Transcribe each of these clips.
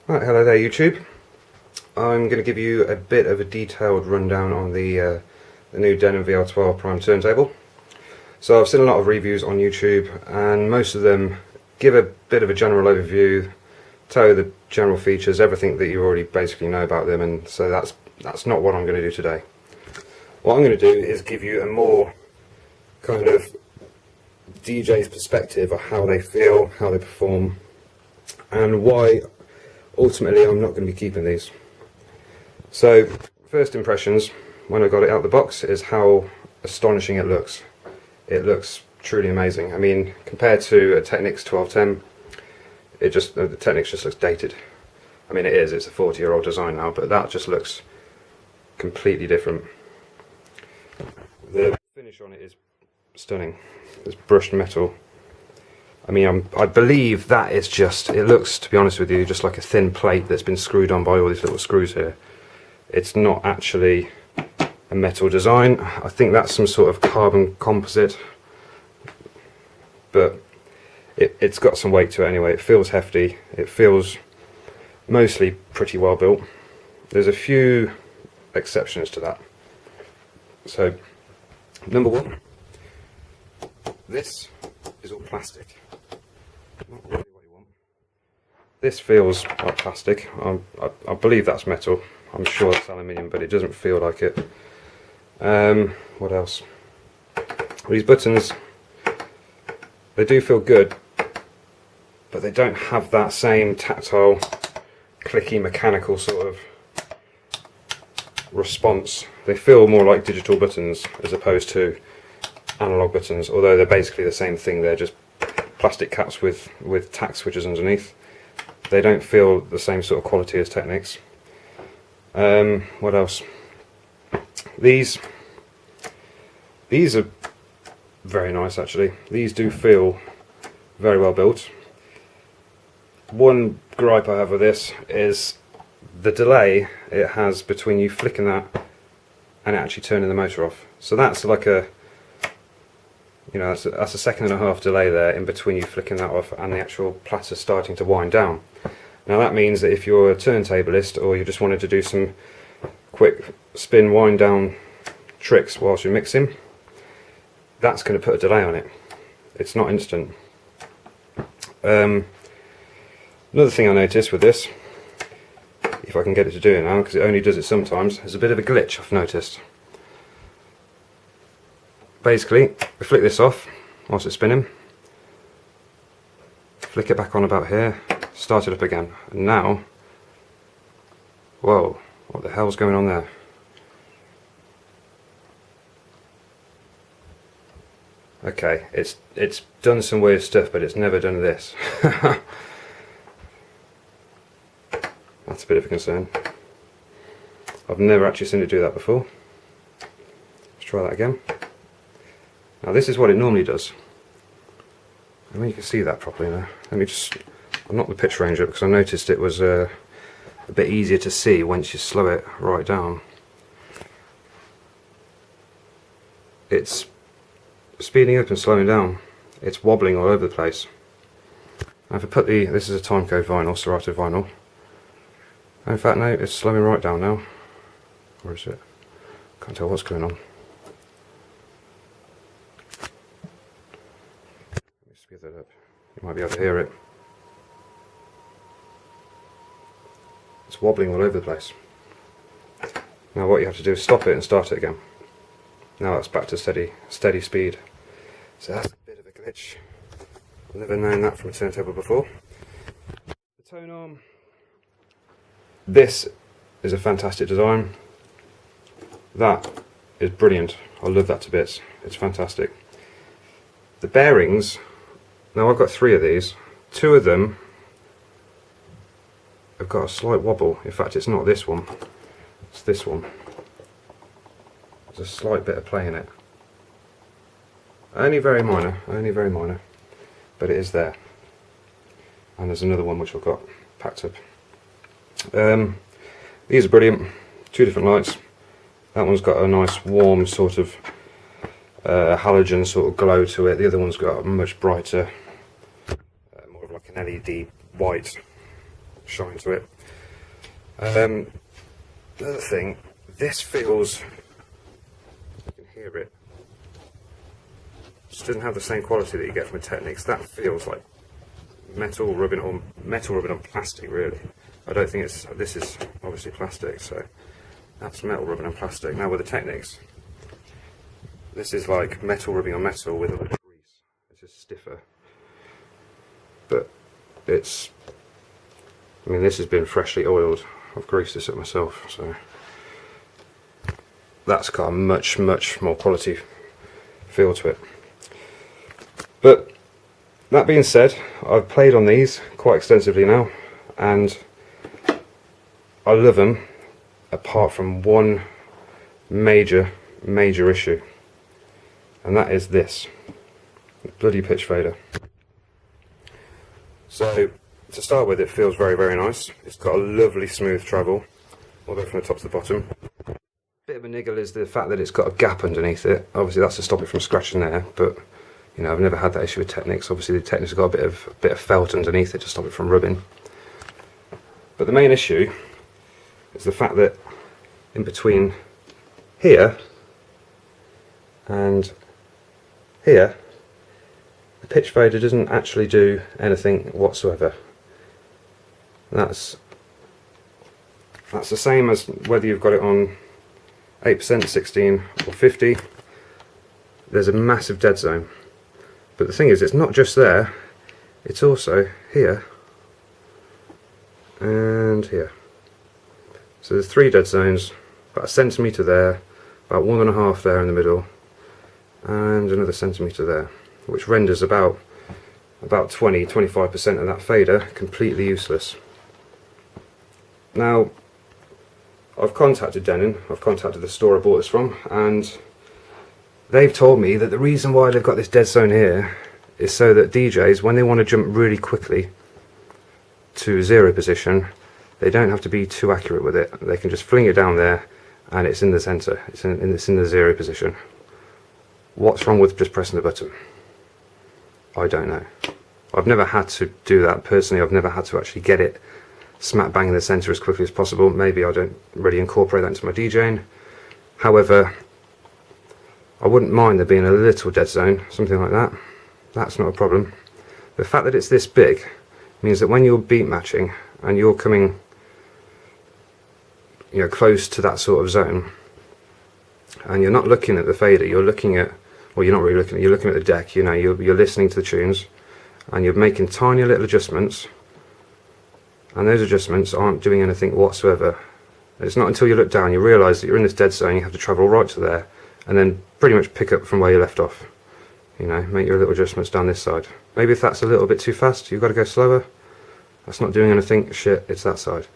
Right, hello there YouTube. I'm going to give you a bit of a detailed rundown on the new Denon VL12 Prime turntable. So I've seen a lot of reviews on YouTube and most of them give a bit of a general overview, tell you the general features, everything that you already basically know about them, and so that's not what I'm going to do today. What I'm going to do is give you a more kind of DJ's perspective of how they feel, how they perform, and why ultimately I'm not going to be keeping these. So first impressions when I got it out of the box is how astonishing it looks. It looks truly amazing. I mean, compared to a Technics 1210, the Technics just looks dated. I mean, it's a 40-year-old design now, but that just looks completely different. The finish on it is stunning. It's brushed metal. I mean, I believe that is just, it looks, to be honest with you, just like a thin plate that's been screwed on by all these little screws here. It's not actually a metal design. I think that's some sort of carbon composite, but it's got some weight to it anyway. It feels hefty. It feels mostly pretty well built. There's a few exceptions to that. So, number one, this is all plastic. Not really what you want. This feels like plastic. I believe that's metal. I'm sure it's aluminium, but it doesn't feel like it. What else? These buttons, they do feel good, but they don't have that same tactile, clicky, mechanical sort of response. They feel more like digital buttons as opposed to analog buttons, although they're basically the same thing. They're just plastic caps with tact switches underneath. They don't feel the same sort of quality as Technics. What else? These are very nice actually. These do feel very well built. One gripe I have with this is the delay it has between you flicking that and actually turning the motor off. So that's like that's a second and a half delay there in between you flicking that off and the actual platter starting to wind down. Now that means that if you're a turntablist or you just wanted to do some quick spin wind down tricks whilst you're mixing, that's going to put a delay on it. It's not instant. Another thing I noticed with this, if I can get it to do it now, because it only does it sometimes, there's a bit of a glitch I've noticed. Basically, we flick this off whilst it's spinning, flick it back on about here, start it up again, and now, whoa, what the hell's going on there? Okay, it's done some weird stuff, but it's never done this. That's a bit of a concern. I've never actually seen it do that before. Let's try that again. Now this is what it normally does. I mean, you can see that properly now. Let me just, I'll knock the pitch range up because I noticed it was a bit easier to see once you slow it right down. It's speeding up and slowing down. It's wobbling all over the place. Now if I put this is a timecode vinyl, serrated vinyl. In fact, no, it's slowing right down now. Where is it? Can't tell what's going on. Let me speed that up. You might be able to hear it. It's wobbling all over the place. Now what you have to do is stop it and start it again. Now that's back to steady speed. So that's a bit of a glitch. I've never known that from a turntable before. The tone arm. This is a fantastic design. That is brilliant. I love that to bits. It's fantastic. The bearings, now I've got 3 of these. 2 of them have got a slight wobble. In fact, it's not this one. It's this one. There's a slight bit of play in it. Only very minor, but it is there. And there's another one which I've got packed up. These are brilliant. 2 different lights. That one's got a nice warm sort of halogen sort of glow to it. The other one's got a much brighter, more of like an LED white shine to it. The other thing, this feels, you can hear it, just doesn't have the same quality that you get from a Technics. That feels like metal rubbing on plastic, really. I don't think it's, this is obviously plastic, so that's metal rubbing on plastic. Now with the Technics, this is like metal rubbing on metal with a little grease. It's just stiffer. But it's, I mean, this has been freshly oiled. I've greased this up myself, so that's got a much more quality feel to it. But that being said, I've played on these quite extensively now, and I love them, apart from one major issue, and that is this bloody pitch fader. So to start with, it feels very nice. It's got a lovely smooth travel all the way from the top to the bottom. Bit of a niggle is the fact that it's got a gap underneath it. Obviously that's to stop it from scratching there, but you know, I've never had that issue with Technics. Obviously the Technics have got a bit of felt underneath it to stop it from rubbing. But the main issue is the fact that in between here and here, the pitch fader doesn't actually do anything whatsoever. That's the same as whether you've got it on 8%, 16 or 50. There's a massive dead zone. But the thing is, it's not just there, it's also here and here. So there's 3 dead zones, about a centimetre there, about 1.5 there in the middle, and another centimetre there, which renders about 20–25% of that fader completely useless. Now, I've contacted Denon, I've contacted the store I bought this from, and they've told me that the reason why they've got this dead zone here is so that DJs, when they want to jump really quickly to 0 position, they don't have to be too accurate with it. They can just fling it down there and it's in the centre, it's in the 0 position. What's wrong with just pressing the button? I don't know. I've never had to do that personally. I've never had to actually get it smack bang in the centre as quickly as possible. Maybe I don't really incorporate that into my DJing. However, I wouldn't mind there being a little dead zone, something like that. That's not a problem. The fact that it's this big means that when you're beat matching and you're coming, you know, close to that sort of zone, and you're not looking at the fader, you're looking at, well, you're not really looking at, you're looking at the deck. You know, you're listening to the tunes, and you're making tiny little adjustments, and those adjustments aren't doing anything whatsoever. It's not until you look down you realise that you're in this dead zone. You have to travel right to there, and then pretty much pick up from where you left off. You know, make your little adjustments down this side. Maybe if that's a little bit too fast, you've got to go slower. That's not doing anything. Shit, it's that side.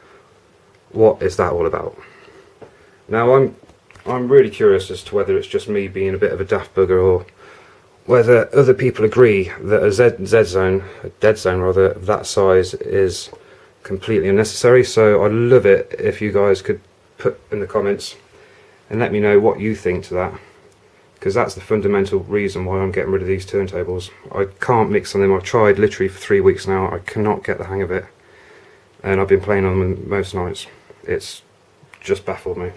What is that all about? Now I'm really curious as to whether it's just me being a bit of a daft bugger, or whether other people agree that a dead zone rather, of that size is completely unnecessary. So I'd love it if you guys could put in the comments and let me know what you think to that, because that's the fundamental reason why I'm getting rid of these turntables. I can't mix on them. I've tried literally for 3 weeks now. I cannot get the hang of it, and I've been playing on them most nights. It's just baffled me.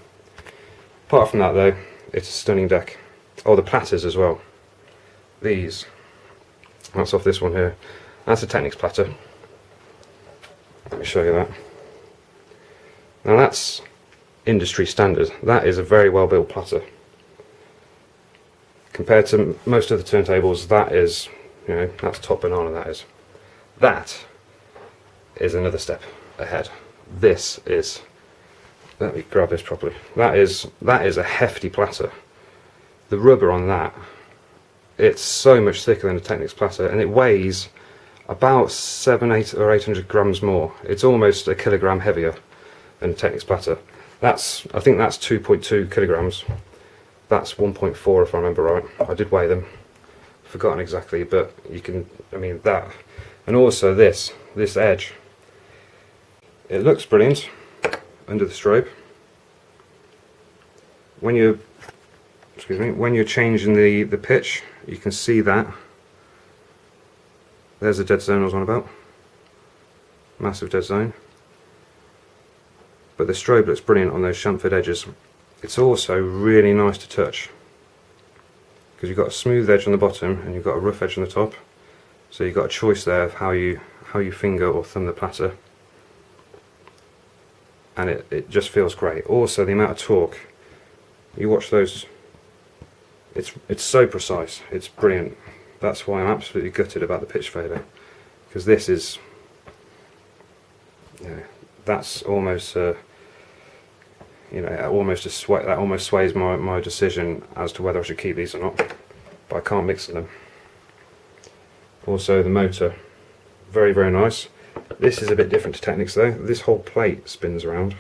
Apart from that though, it's a stunning deck. Oh, the platters as well. These, that's off this one here. That's a Technics platter. Let me show you that. Now that's industry standard. That is a very well built platter. Compared to most of the turntables, that is, you know, that's top banana, that is. That is another step ahead. This is, let me grab this properly. That is a hefty platter. The rubber on that, it's so much thicker than a Technics platter, and it weighs about 700 or 800 grams more. It's almost a kilogram heavier than a Technics platter. I think that's 2.2 kilograms. That's 1.4 if I remember right. I did weigh them. Forgotten exactly, but you can, I mean that. And also this edge. It looks brilliant under the strobe. When you're changing the pitch, you can see that. There's the dead zone I was on about. Massive dead zone. but the strobe looks brilliant on those chamfered edges. It's also really nice to touch, because you've got a smooth edge on the bottom and you've got a rough edge on the top, so you've got a choice there of how you finger or thumb the platter, and it just feels great. Also the amount of torque, you watch those, it's so precise, it's brilliant. That's why I'm absolutely gutted about the pitch fader, because this is, you know, that's almost you know, that almost sways my decision as to whether I should keep these or not, but I can't mix them. Also the motor, very very nice. This is a bit different to Technics though. This whole plate spins around.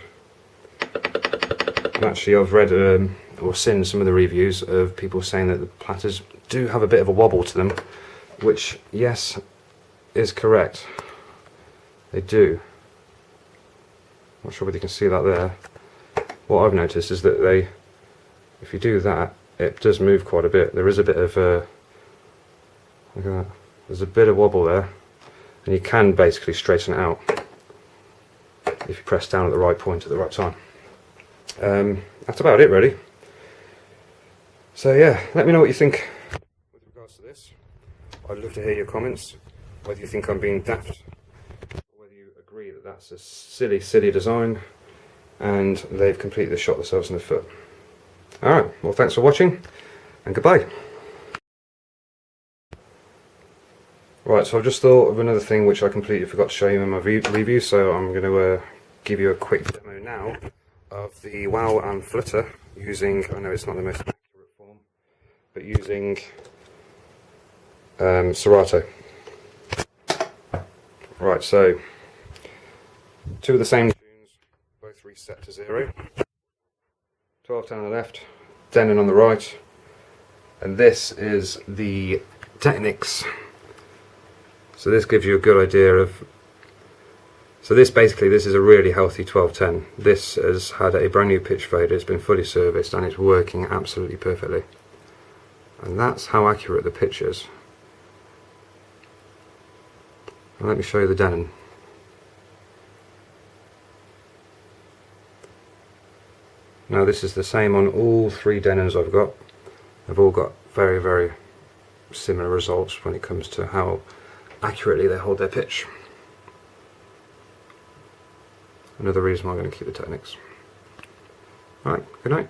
And actually I've read or seen some of the reviews of people saying that the platters do have a bit of a wobble to them, which, yes, is correct. They do. Not sure whether you can see that there. What I've noticed is that if you do that, it does move quite a bit. There is a bit of look at that. There's a bit of wobble there, and you can basically straighten it out if you press down at the right point at the right time. That's about it really. So yeah, let me know what you think with regards to this. I'd love to hear your comments, whether you think I'm being daft, or whether you agree that that's a silly, silly design and they've completely shot themselves in the foot. Alright, well thanks for watching, and goodbye. Right, so I've just thought of another thing which I completely forgot to show you in my review, so I'm going to give you a quick demo now of the wow and flutter using, I know it's not the most accurate form, but using Serato. Right, so two of the same tunes, both reset to 0. 12-10 on the left, Denon on the right, and this is the Technics. So this gives you a good idea of, so this is a really healthy 12-10. This has had a brand new pitch fader, it's been fully serviced and it's working absolutely perfectly. And that's how accurate the pitch is. And let me show you the Denon. Now this is the same on all three Denons I've got. They've all got very, very similar results when it comes to how accurately they hold their pitch. Another reason why I'm going to keep the Technics. Alright, good night.